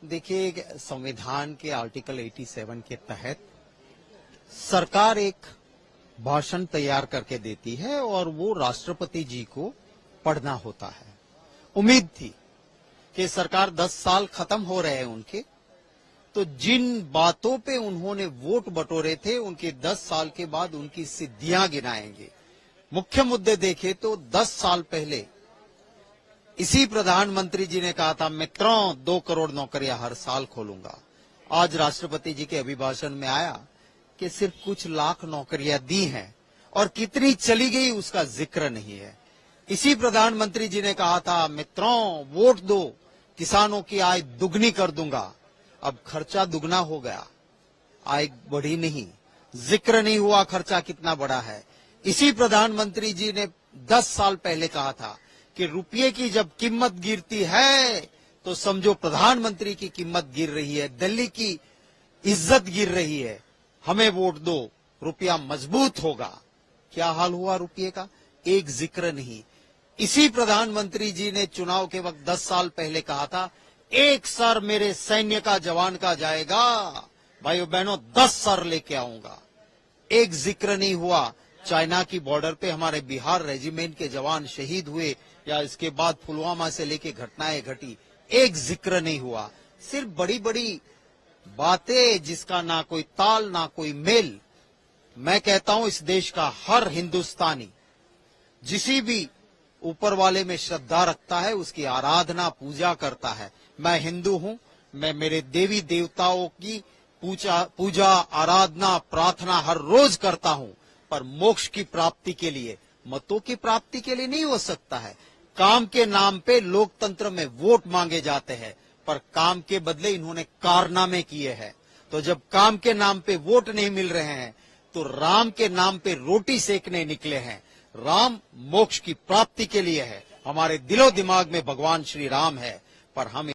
देखिए, संविधान के आर्टिकल 87 के तहत सरकार एक भाषण तैयार करके देती है और वो राष्ट्रपति जी को पढ़ना होता है। उम्मीद थी कि सरकार 10 साल खत्म हो रहे हैं उनके, तो जिन बातों पे उन्होंने वोट बटोरे थे उनके 10 साल के बाद उनकी सिद्धियां गिनाएंगे। मुख्य मुद्दे देखे तो 10 साल पहले इसी प्रधानमंत्री जी ने कहा था, मित्रों 2 करोड़ नौकरियां हर साल खोलूंगा। आज राष्ट्रपति जी के अभिभाषण में आया कि सिर्फ कुछ लाख नौकरियां दी हैं और कितनी चली गई उसका जिक्र नहीं है। इसी प्रधानमंत्री जी ने कहा था, मित्रों वोट दो, किसानों की आय दुगनी कर दूंगा। अब खर्चा दुगना हो गया, आय बढ़ी नहीं, जिक्र नहीं हुआ खर्चा कितना बड़ा है। इसी प्रधानमंत्री जी ने 10 साल पहले कहा था कि रुपये की जब कीमत गिरती है तो समझो प्रधानमंत्री की कीमत गिर रही है, दिल्ली की इज्जत गिर रही है, हमें वोट दो, रुपया मजबूत होगा। क्या हाल हुआ रुपये का? एक जिक्र नहीं। इसी प्रधानमंत्री जी ने चुनाव के वक्त 10 साल पहले कहा था, 1 सर मेरे सैन्य का जवान का जाएगा, भाइयों बहनों 10 सर लेके आऊंगा। एक जिक्र नहीं हुआ। चाइना की बॉर्डर पे हमारे बिहार रेजिमेंट के जवान शहीद हुए या इसके बाद पुलवामा से लेके घटनाएं घटी, एक जिक्र नहीं हुआ। सिर्फ बड़ी बड़ी बातें जिसका ना कोई ताल ना कोई मेल। मैं कहता हूं इस देश का हर हिंदुस्तानी जिसी भी ऊपर वाले में श्रद्धा रखता है उसकी आराधना पूजा करता है। मैं हिंदू हूं, मैं मेरे देवी देवताओं की पूजा आराधना प्रार्थना हर रोज करता हूं, पर मोक्ष की प्राप्ति के लिए, मतों की प्राप्ति के लिए नहीं हो सकता है। काम के नाम पे लोकतंत्र में वोट मांगे जाते हैं, पर काम के बदले इन्होंने कारनामे किए हैं। तो जब काम के नाम पे वोट नहीं मिल रहे हैं तो राम के नाम पे रोटी सेकने निकले हैं। राम मोक्ष की प्राप्ति के लिए है, हमारे दिलो दिमाग में भगवान श्री राम है, पर हम